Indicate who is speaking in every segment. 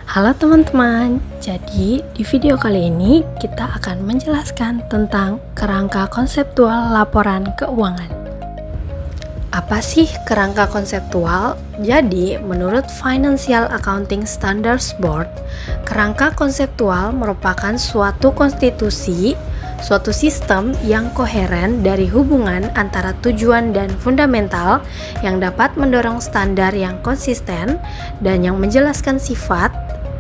Speaker 1: Halo teman-teman, jadi di video kali ini kita akan menjelaskan tentang kerangka konseptual laporan keuangan. Apa sih kerangka konseptual? Jadi, menurut Financial Accounting Standards Board, kerangka konseptual merupakan suatu konstitusi, suatu sistem yang koheren dari hubungan antara tujuan dan fundamental yang dapat mendorong standar yang konsisten dan yang menjelaskan sifat,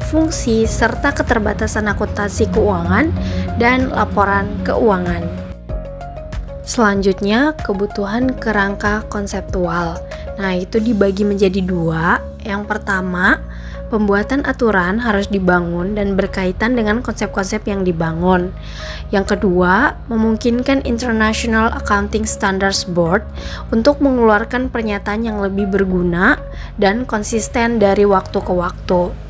Speaker 1: fungsi, serta keterbatasan akuntansi keuangan dan laporan keuangan. Selanjutnya, kebutuhan kerangka konseptual. Nah, itu dibagi menjadi dua. Yang pertama, pembuatan aturan harus dibangun dan berkaitan dengan konsep-konsep yang dibangun. Yang kedua, memungkinkan International Accounting Standards Board untuk mengeluarkan pernyataan yang lebih berguna dan konsisten dari waktu ke waktu.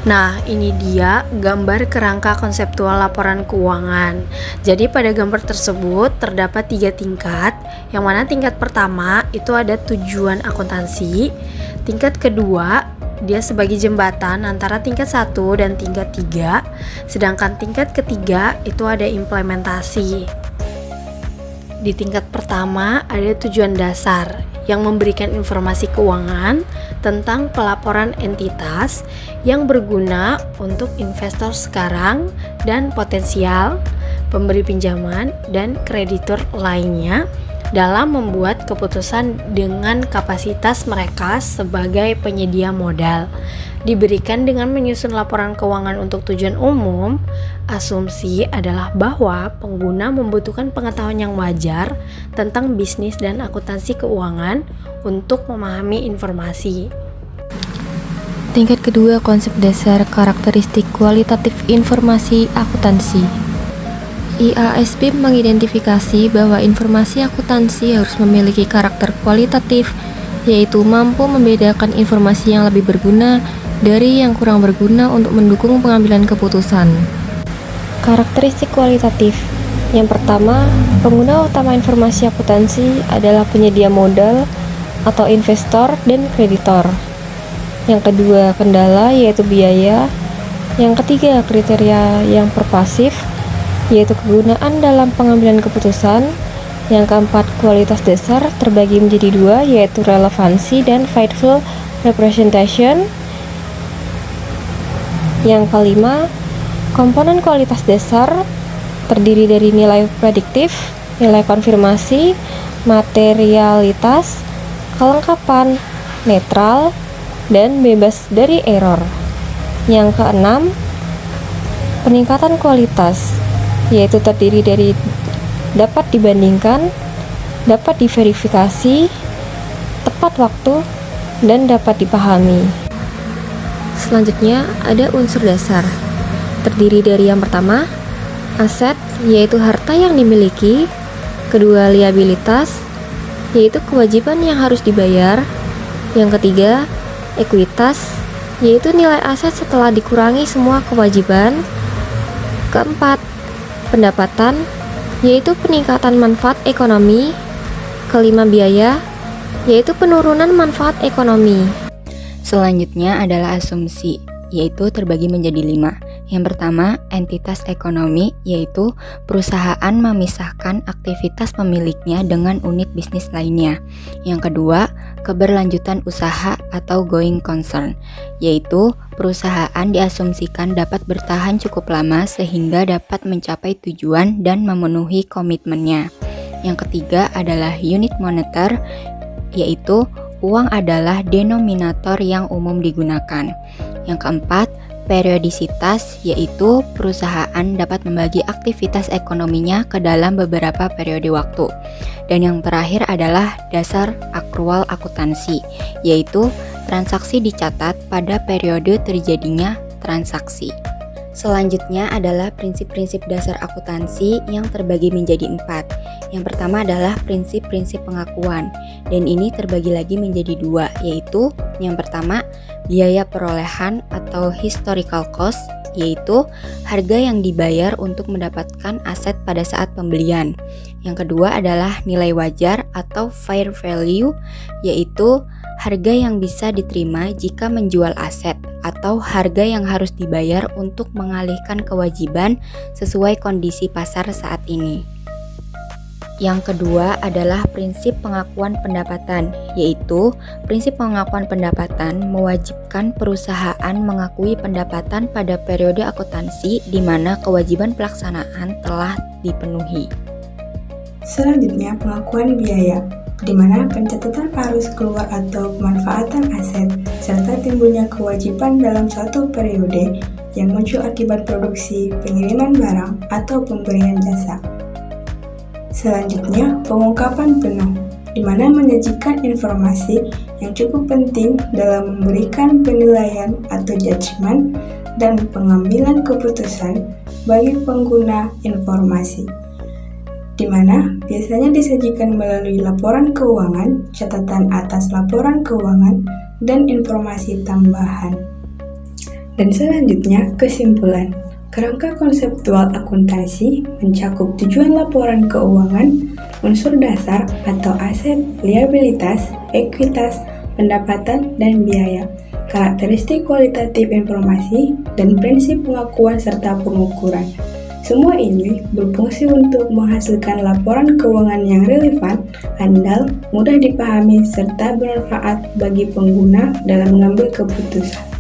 Speaker 1: Nah, ini dia gambar kerangka konseptual laporan keuangan. Jadi pada gambar tersebut terdapat 3 tingkat, yang mana tingkat pertama itu ada tujuan akuntansi, tingkat kedua dia sebagai jembatan antara tingkat 1 dan tingkat 3, sedangkan tingkat ketiga itu ada implementasi. Di tingkat pertama ada tujuan dasar yang memberikan informasi keuangan tentang pelaporan entitas yang berguna untuk investor sekarang dan potensial, pemberi pinjaman, dan kreditur lainnya dalam membuat keputusan dengan kapasitas mereka sebagai penyedia modal. Diberikan dengan menyusun laporan keuangan untuk tujuan umum. Asumsi adalah bahwa pengguna membutuhkan pengetahuan yang wajar tentang bisnis dan akuntansi keuangan untuk memahami informasi.
Speaker 2: Tingkat kedua, konsep dasar karakteristik kualitatif informasi akuntansi. IASB mengidentifikasi bahwa informasi akuntansi harus memiliki karakter kualitatif, yaitu mampu membedakan informasi yang lebih berguna dari yang kurang berguna untuk mendukung pengambilan keputusan. Karakteristik kualitatif. Yang pertama, pengguna utama informasi akuntansi adalah penyedia modal atau investor dan kreditor. Yang kedua, kendala, yaitu biaya. Yang ketiga, kriteria yang pervasif, yaitu kegunaan dalam pengambilan keputusan. Yang keempat, kualitas dasar terbagi menjadi dua, yaitu relevansi dan faithful representation. Yang kelima, komponen kualitas dasar terdiri dari nilai prediktif, nilai konfirmasi, materialitas, kelengkapan, netral, dan bebas dari error. Yang keenam, peningkatan kualitas, yaitu terdiri dari dapat dibandingkan, dapat diverifikasi, tepat waktu, dan dapat dipahami. Selanjutnya ada unsur dasar, terdiri dari yang pertama, aset, yaitu harta yang dimiliki. Kedua, liabilitas, yaitu kewajiban yang harus dibayar. Yang ketiga, ekuitas, yaitu nilai aset setelah dikurangi semua kewajiban. Keempat, pendapatan, yaitu peningkatan manfaat ekonomi. Kelima, biaya, yaitu penurunan manfaat ekonomi.
Speaker 3: Selanjutnya adalah asumsi, yaitu terbagi menjadi 5. Yang pertama, entitas ekonomi, yaitu perusahaan memisahkan aktivitas pemiliknya dengan unit bisnis lainnya. Yang kedua, keberlanjutan usaha atau going concern, yaitu perusahaan diasumsikan dapat bertahan cukup lama sehingga dapat mencapai tujuan dan memenuhi komitmennya. Yang ketiga adalah unit moneter, yaitu uang adalah denominator yang umum digunakan. Yang keempat, periodisitas, yaitu perusahaan dapat membagi aktivitas ekonominya ke dalam beberapa periode waktu. Dan yang terakhir adalah dasar akrual akuntansi, yaitu transaksi dicatat pada periode terjadinya transaksi. Selanjutnya adalah prinsip-prinsip dasar akuntansi yang terbagi menjadi 4. Yang pertama adalah prinsip-prinsip pengakuan, dan ini terbagi lagi menjadi 2, yaitu yang pertama, biaya perolehan atau historical cost, yaitu harga yang dibayar untuk mendapatkan aset pada saat pembelian. Yang kedua adalah nilai wajar atau fair value, yaitu harga yang bisa diterima jika menjual aset atau harga yang harus dibayar untuk mengalihkan kewajiban sesuai kondisi pasar saat ini. Yang kedua adalah prinsip pengakuan pendapatan, yaitu prinsip pengakuan pendapatan mewajibkan perusahaan mengakui pendapatan pada periode akuntansi di mana kewajiban pelaksanaan telah dipenuhi.
Speaker 4: Selanjutnya, pengakuan biaya, di mana pencatatan arus keluar atau pemanfaatan aset, serta timbulnya kewajiban dalam suatu periode yang muncul akibat produksi, pengiriman barang, atau pemberian jasa. Selanjutnya, pengungkapan penuh, di mana menyajikan informasi yang cukup penting dalam memberikan penilaian atau judgement dan pengambilan keputusan bagi pengguna informasi, di mana biasanya disajikan melalui laporan keuangan, catatan atas laporan keuangan, dan informasi tambahan. Dan selanjutnya, kesimpulan. Kerangka konseptual akuntansi mencakup tujuan laporan keuangan, unsur dasar atau aset, liabilitas, ekuitas, pendapatan, dan biaya, karakteristik kualitatif informasi, dan prinsip pengakuan serta pengukuran. Semua ini berfungsi untuk menghasilkan laporan keuangan yang relevan, andal, mudah dipahami, serta bermanfaat bagi pengguna dalam mengambil keputusan.